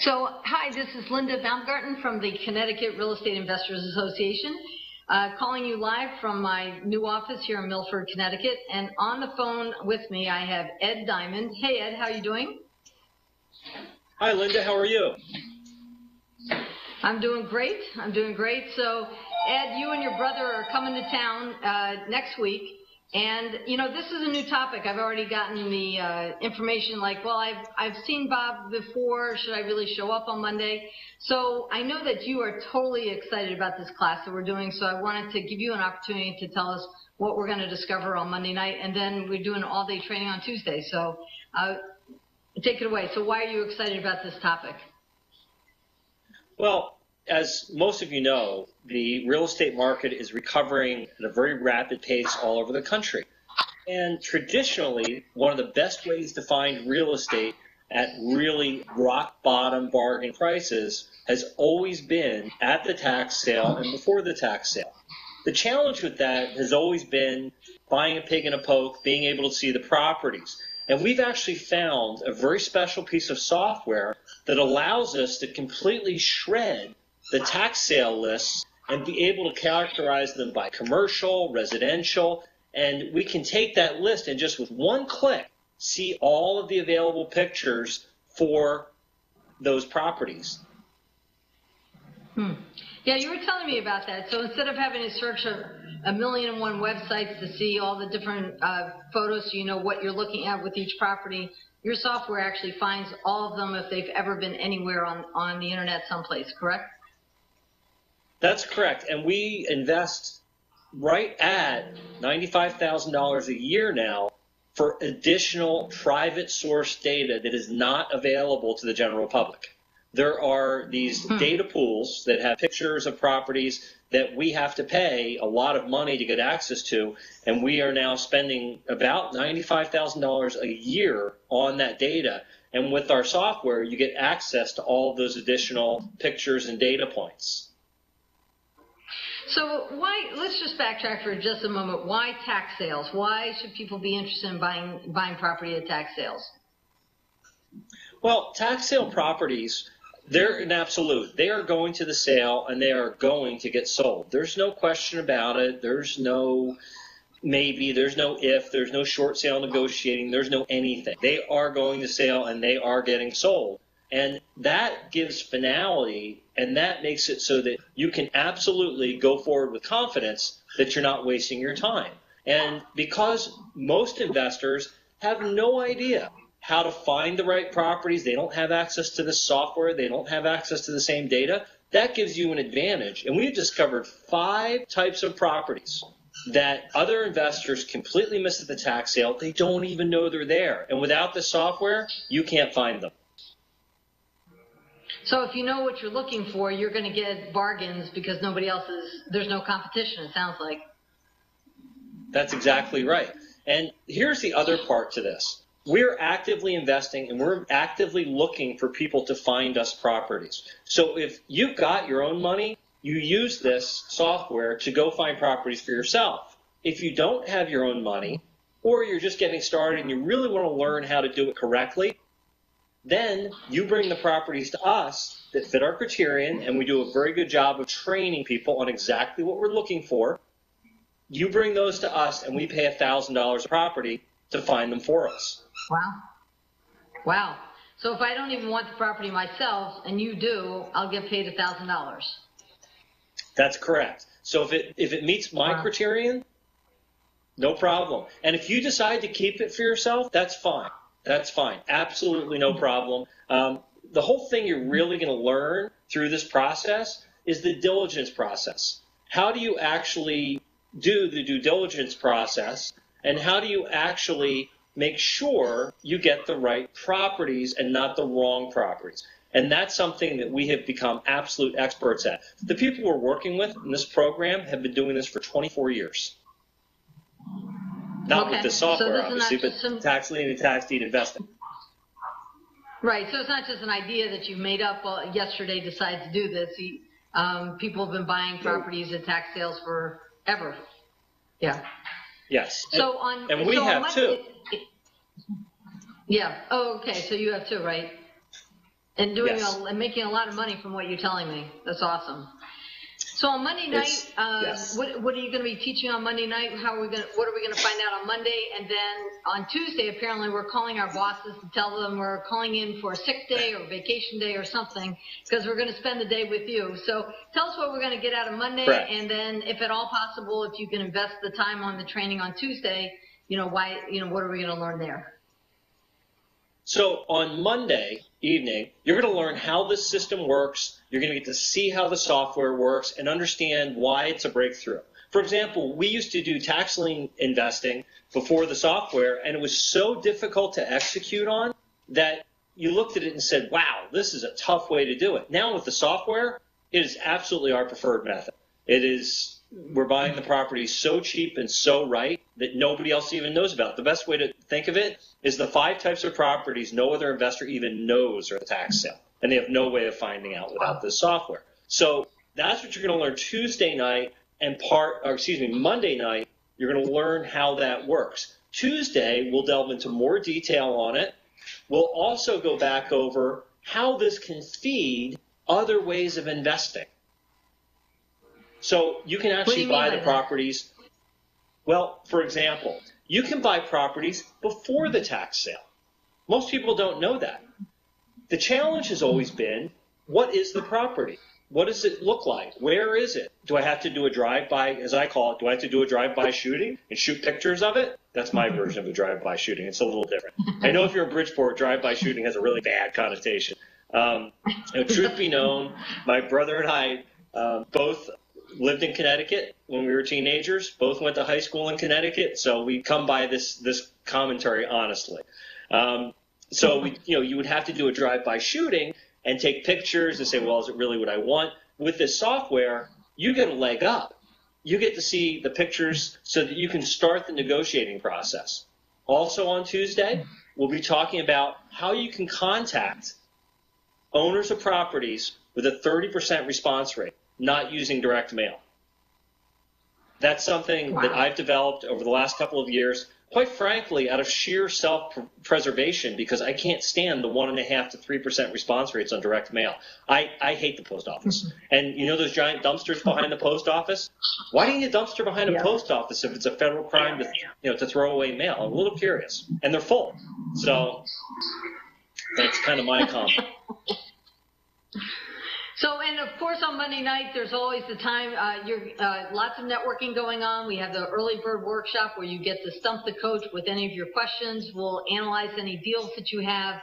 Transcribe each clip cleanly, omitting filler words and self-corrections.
So, hi, this is Linda Baumgarten from the Connecticut Real Estate Investors Association, calling you live from my new office here in Milford, Connecticut. And on the phone with me, I have Ed Diamond. Hey, Ed, how are you doing? Hi, Linda. How are you? I'm doing great. So, Ed, you and your brother are coming to town next week. And, you know, this is a new topic. I've already gotten the information like, well, I've seen Bob before. Should I really show up on Monday? So I know that you are totally excited about this class that we're doing. So I wanted to give you an opportunity to tell us what we're going to discover on Monday night. And then we're doing all-day training on Tuesday. So take it away. So why are you excited about this topic? Well, as most of you know, the real estate market is recovering at a very rapid pace all over the country. And traditionally, one of the best ways to find real estate at really rock bottom bargain prices has always been at the tax sale and before the tax sale. The challenge with that has always been buying a pig in a poke, being able to see the properties. And we've actually found a very special piece of software that allows us to completely shred the tax sale lists and be able to characterize them by commercial, residential, and we can take that list and just with one click see all of the available pictures for those properties. Yeah, you were telling me about that. So instead of having to search a million and one websites to see all the different photos so you know what you're looking at with each property, your software actually finds all of them if they've ever been anywhere on the internet someplace, correct? That's correct. And we invest right at $95,000 a year now for additional private source data that is not available to the general public. There are these data pools that have pictures of properties that we have to pay a lot of money to get access to, and we are now spending about $95,000 a year on that data. And with our software, you get access to all of those additional pictures and data points. So let's just backtrack for just a moment. Why tax sales? Why should people be interested in buying property at tax sales? Well, tax sale properties, they're an absolute. They are going to the sale and they are going to get sold. There's no question about it. There's no maybe, there's no if, there's no short sale negotiating, there's no anything. They are going to sale and they are getting sold. And that gives finality, and that makes it so that you can absolutely go forward with confidence that you're not wasting your time. And because most investors have no idea how to find the right properties, they don't have access to the software, they don't have access to the same data, that gives you an advantage. And we've discovered 5 types of properties that other investors completely miss at the tax sale. They don't even know they're there. And without the software, you can't find them. So if you know what you're looking for, you're going to get bargains because there's no competition, it sounds like. That's exactly right. And here's the other part to this. We're actively investing and we're actively looking for people to find us properties. So if you've got your own money, you use this software to go find properties for yourself. If you don't have your own money, or you're just getting started and you really want to learn how to do it correctly, then you bring the properties to us that fit our criterion, and we do a very good job of training people on exactly what we're looking for. You bring those to us, and we pay $1,000 a property to find them for us. Wow. So if I don't even want the property myself, and you do, I'll get paid $1,000. That's correct. So if it meets my criterion, no problem. And if you decide to keep it for yourself, that's fine. That's fine. Absolutely no problem. The whole thing you're really going to learn through this process is the diligence process. How do you actually do the due diligence process, and how do you actually make sure you get the right properties and not the wrong properties? And that's something that we have become absolute experts at. The people we're working with in this program have been doing this for 24 years. Not with the software, obviously, but tax lien and tax deed investing. Right. So it's not just an idea that you made up yesterday, decide to do this. People have been buying properties at tax sales forever. Yeah. Yes. So and we have too. Yeah. Oh, okay. So you have too, right? And Yes. and making a lot of money from what you're telling me. That's awesome. So on Monday night, Yes. what are you going to be teaching on Monday night? What are we going to find out on Monday? And then on Tuesday, apparently we're calling our bosses to tell them we're calling in for a sick day or vacation day or something because we're going to spend the day with you. So tell us what we're going to get out of Monday. Correct. And then if at all possible, if you can invest the time on the training on Tuesday, what are we going to learn there? So on Monday evening, you're going to learn how this system works. You're going to get to see how the software works and understand why it's a breakthrough. For example, we used to do tax lien investing before the software, and it was so difficult to execute on that you looked at it and said, wow, this is a tough way to do it. Now with the software, it is absolutely our preferred method. We're buying the property so cheap and so right that nobody else even knows about. The best way to think of it is the 5 types of properties no other investor even knows are a tax sale, and they have no way of finding out without this software. So that's what you're going to learn Tuesday night and Monday night. You're going to learn how that works. Tuesday, we'll delve into more detail on it. We'll also go back over how this can feed other ways of investing. So you can actually buy the properties. Well, for example, you can buy properties before the tax sale. Most people don't know that. The challenge has always been, what is the property? What does it look like? Where is it? Do I have to do a drive-by, as I call it, do I have to do a drive-by shooting and shoot pictures of it? That's my version of a drive-by shooting. It's a little different. I know if you're in Bridgeport, drive-by shooting has a really bad connotation. Truth be known, my brother and I both lived in Connecticut when we were teenagers, both went to high school in Connecticut, so we come by this commentary honestly. So you would have to do a drive-by shooting and take pictures and say, well, is it really what I want? With this software, you get a leg up. You get to see the pictures so that you can start the negotiating process. Also on Tuesday, we'll be talking about how you can contact owners of properties with a 30% response rate, not using direct mail. That's something that I've developed over the last couple of years, quite frankly, out of sheer self-preservation, because I can't stand the 1.5% to 3% response rates on direct mail. I hate the post office. And you know those giant dumpsters behind the post office? Why do you need a dumpster behind a post office if it's a federal crime to throw away mail? I'm a little curious. And they're full. So that's kind of my comment. So, and of course on Monday night, there's always the time, lots of networking going on. We have the early bird workshop where you get to stump the coach with any of your questions. We'll analyze any deals that you have.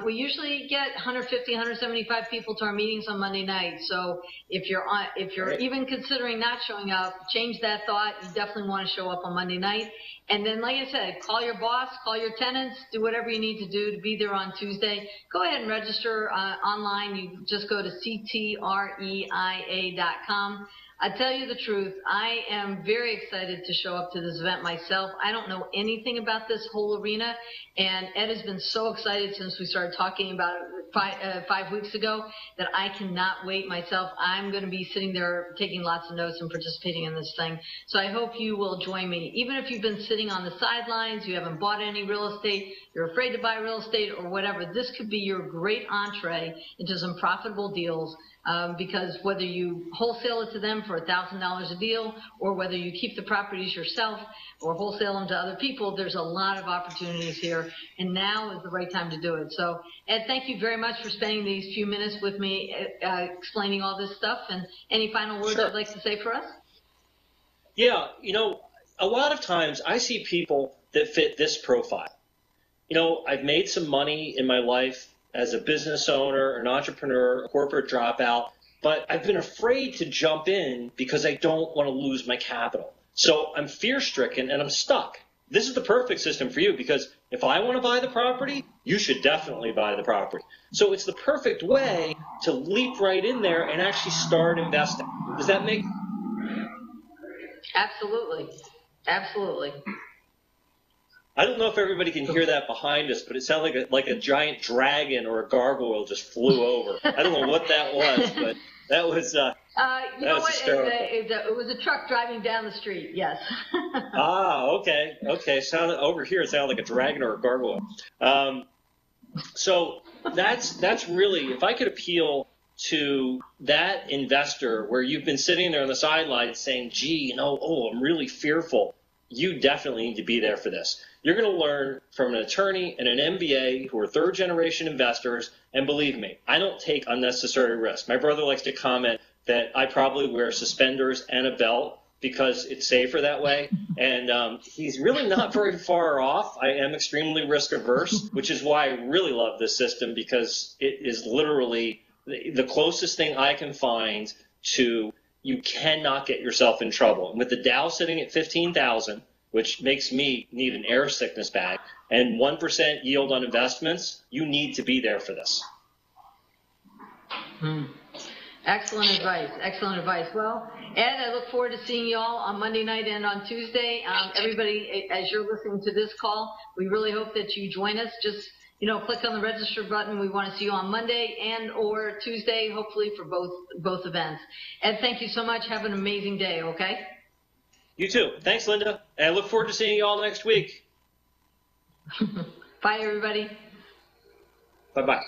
We usually get 150, 175 people to our meetings on Monday night. So if you're even considering not showing up, change that thought. You definitely want to show up on Monday night. And then, like I said, call your boss, call your tenants, do whatever you need to do to be there on Tuesday. Go ahead and register online. You just go to ctreia.com. I tell you the truth, I am very excited to show up to this event myself. I don't know anything about this whole arena, and Ed has been so excited since we started talking about it 5 weeks ago that I cannot wait myself. I'm going to be sitting there taking lots of notes and participating in this thing. So I hope you will join me. Even if you've been sitting on the sidelines, you haven't bought any real estate, you're afraid to buy real estate or whatever, this could be your great entree into some profitable deals. Because whether you wholesale it to them for $1,000 a deal or whether you keep the properties yourself or wholesale them to other people, there's a lot of opportunities here, and now is the right time to do it. So, Ed, thank you very much for spending these few minutes with me explaining all this stuff, and any final words you'd like to say for us? Yeah, a lot of times I see people that fit this profile. I've made some money in my life as a business owner, an entrepreneur, a corporate dropout, but I've been afraid to jump in because I don't want to lose my capital. So I'm fear-stricken and I'm stuck. This is the perfect system for you because if I want to buy the property, you should definitely buy the property. So it's the perfect way to leap right in there and actually start investing. Does that make sense? Absolutely. Absolutely. I don't know if everybody can hear that behind us, but it sounded like a giant dragon or a gargoyle just flew over. I don't know what that was, but that was hysterical. It was a truck driving down the street, yes. Okay. Over here it sounded like a dragon or a gargoyle. So that's really, if I could appeal to that investor where you've been sitting there on the sidelines saying, gee, I'm really fearful, you definitely need to be there for this. You're going to learn from an attorney and an MBA who are third generation investors. And believe me, I don't take unnecessary risk. My brother likes to comment that I probably wear suspenders and a belt because it's safer that way. And he's really not very far off. I am extremely risk averse, which is why I really love this system, because it is literally the closest thing I can find to you cannot get yourself in trouble. And with the Dow sitting at 15,000, which makes me need an air sickness bag, and 1% yield on investments, you need to be there for this. Excellent advice. Excellent advice. Well, Ed, I look forward to seeing you all on Monday night and on Tuesday. Everybody, as you're listening to this call, we really hope that you join us. Just, click on the register button. We want to see you on Monday and or Tuesday, hopefully for both events. Ed, thank you so much. Have an amazing day, okay? You too. Thanks, Linda. And I look forward to seeing you all next week. Bye, everybody. Bye-bye.